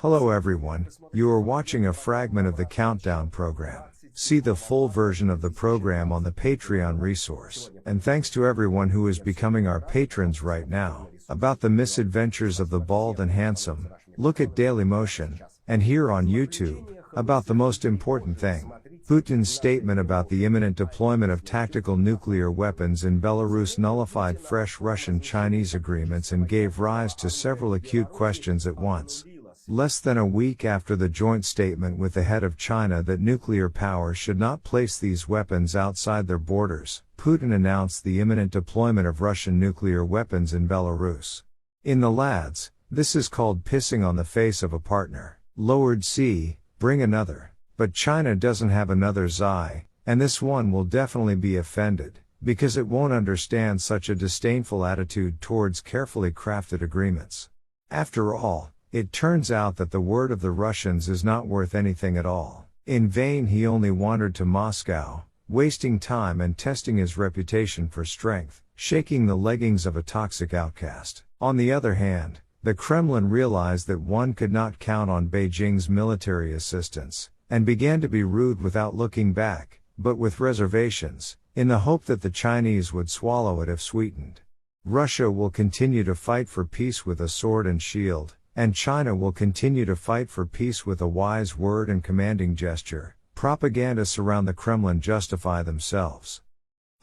Hello everyone, you are watching a fragment of the Countdown program. See the full version of the program on the Patreon resource. And thanks to everyone who is becoming our patrons right now. About the misadventures of the bald and handsome, look at Daily Motion, and here on YouTube, about the most important thing. Putin's statement about the imminent deployment of tactical nuclear weapons in Belarus nullified fresh Russian-Chinese agreements and gave rise to several acute questions at once. Less than a week after the joint statement with the head of China that nuclear powers should not place these weapons outside their borders, Putin announced the imminent deployment of Russian nuclear weapons in Belarus. In the lads, this is called pissing on the face of a partner. Lowered C, bring another. But China doesn't have another Xi, and this one will definitely be offended, because it won't understand such a disdainful attitude towards carefully crafted agreements. After all, it turns out that the word of the Russians is not worth anything at all. In vain he only wandered to Moscow, wasting time and testing his reputation for strength, shaking the leggings of a toxic outcast. On the other hand, the Kremlin realized that one could not count on Beijing's military assistance, and began to be rude without looking back, but with reservations, in the hope that the Chinese would swallow it if sweetened. Russia will continue to fight for peace with a sword and shield, and China will continue to fight for peace with a wise word and commanding gesture. Propagandists around the Kremlin justify themselves.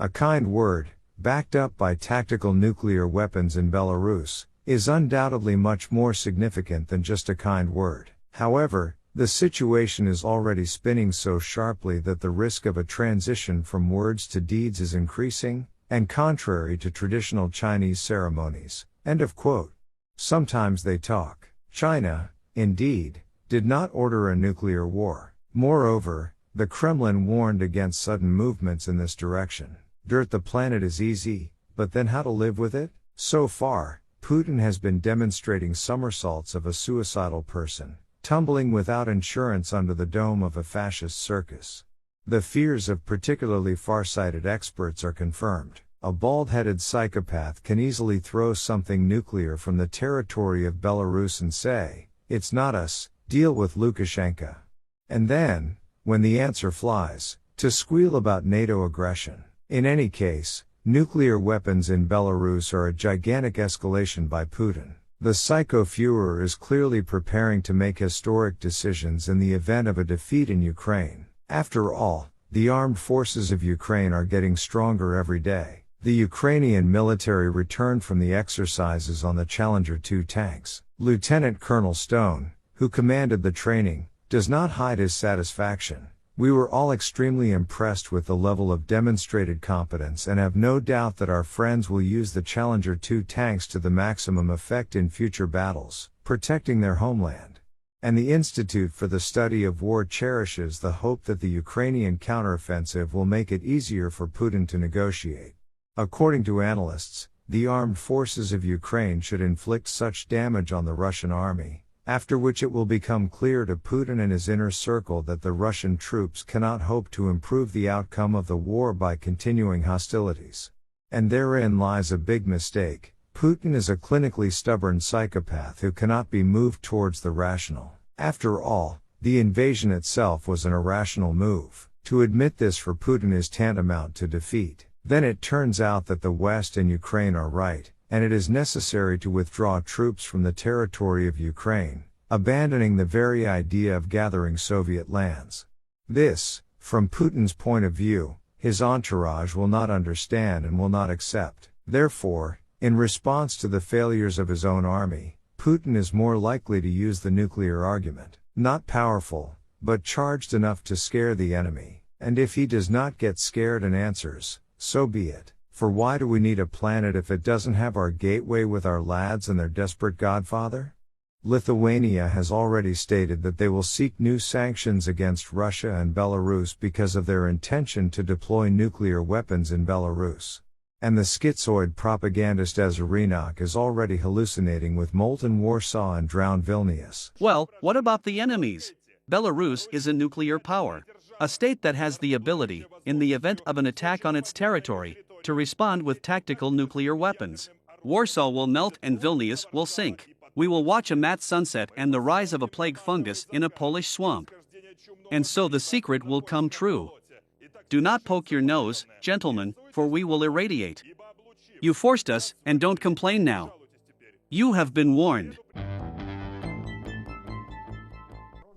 A kind word, backed up by tactical nuclear weapons in Belarus, is undoubtedly much more significant than just a kind word. However, the situation is already spinning so sharply that the risk of a transition from words to deeds is increasing, and contrary to traditional Chinese ceremonies. End of quote. Sometimes they talk. China, indeed, did not order a nuclear war. Moreover, the Kremlin warned against sudden movements in this direction. Dirt the planet is easy, but then how to live with it? So far, Putin has been demonstrating somersaults of a suicidal person, tumbling without insurance under the dome of a fascist circus. The fears of particularly far-sighted experts are confirmed. A bald-headed psychopath can easily throw something nuclear from the territory of Belarus and say, "It's not us, deal with Lukashenko." And then, when the answer flies, to squeal about NATO aggression. In any case, nuclear weapons in Belarus are a gigantic escalation by Putin. The Psycho-Führer is clearly preparing to make historic decisions in the event of a defeat in Ukraine. After all, the armed forces of Ukraine are getting stronger every day. The Ukrainian military returned from the exercises on the Challenger 2 tanks. Lieutenant Colonel Stone, who commanded the training, does not hide his satisfaction. "We were all extremely impressed with the level of demonstrated competence and have no doubt that our friends will use the Challenger 2 tanks to the maximum effect in future battles, protecting their homeland." And the Institute for the Study of War cherishes the hope that the Ukrainian counteroffensive will make it easier for Putin to negotiate. According to analysts, the armed forces of Ukraine should inflict such damage on the Russian army, after which it will become clear to Putin and his inner circle that the Russian troops cannot hope to improve the outcome of the war by continuing hostilities. And therein lies a big mistake. Putin is a clinically stubborn psychopath who cannot be moved towards the rational. After all, the invasion itself was an irrational move. To admit this for Putin is tantamount to defeat. Then it turns out that the West and Ukraine are right, and it is necessary to withdraw troops from the territory of Ukraine, abandoning the very idea of gathering Soviet lands. This, from Putin's point of view, his entourage will not understand and will not accept. Therefore, in response to the failures of his own army, Putin is more likely to use the nuclear argument. Not powerful, but charged enough to scare the enemy. And if he does not get scared and answers, so be it. For why do we need a planet if it doesn't have our gateway with our lads and their desperate godfather? Lithuania has already stated that they will seek new sanctions against Russia and Belarus because of their intention to deploy nuclear weapons in Belarus. And the schizoid propagandist Ezerinok is already hallucinating with molten Warsaw and drowned Vilnius. Well, what about the enemies? Belarus is a nuclear power, a state that has the ability, in the event of an attack on its territory, to respond with tactical nuclear weapons. Warsaw will melt and Vilnius will sink. We will watch a matte sunset and the rise of a plague fungus in a Polish swamp. And so the secret will come true. Do not poke your nose, gentlemen, for we will irradiate. You forced us, and don't complain now. You have been warned.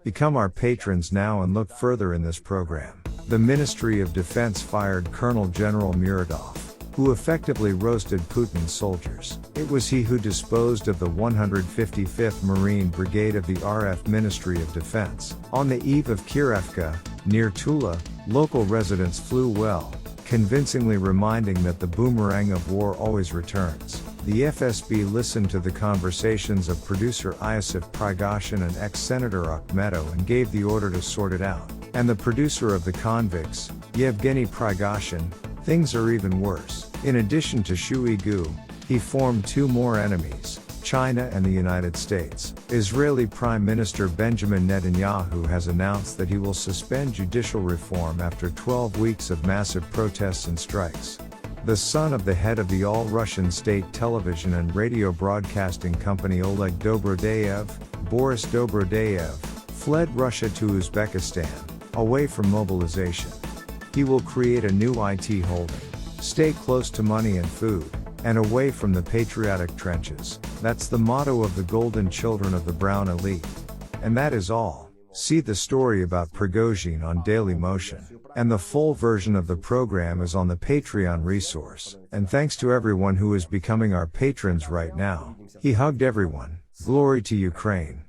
Become our patrons now and look further in this program. The Ministry of Defense fired Colonel General Muradov, who effectively roasted Putin's soldiers. It was he who disposed of the 155th Marine Brigade of the RF Ministry of Defense. On the eve of Kirevka, near Tula, local residents flew well, convincingly reminding that the boomerang of war always returns. The FSB listened to the conversations of producer Iosif Prigozhin and ex-Senator Akhmetov and gave the order to sort it out. And the producer of The Convicts, Yevgeny Prigozhin, things are even worse. In addition to Shoigu, he formed two more enemies, China and the United States. Israeli Prime Minister Benjamin Netanyahu has announced that he will suspend judicial reform after 12 weeks of massive protests and strikes. The son of the head of the all-Russian state television and radio broadcasting company Oleg Dobrodeyev, Boris Dobrodeyev, fled Russia to Uzbekistan, away from mobilization. He will create a new IT holding. Stay close to money and food, and away from the patriotic trenches. That's the motto of the golden children of the brown elite. And that is all. See the story about Prigozhin on Daily Motion. And the full version of the program is on the Patreon resource. And thanks to everyone who is becoming our patrons right now. He hugged everyone. Glory to Ukraine.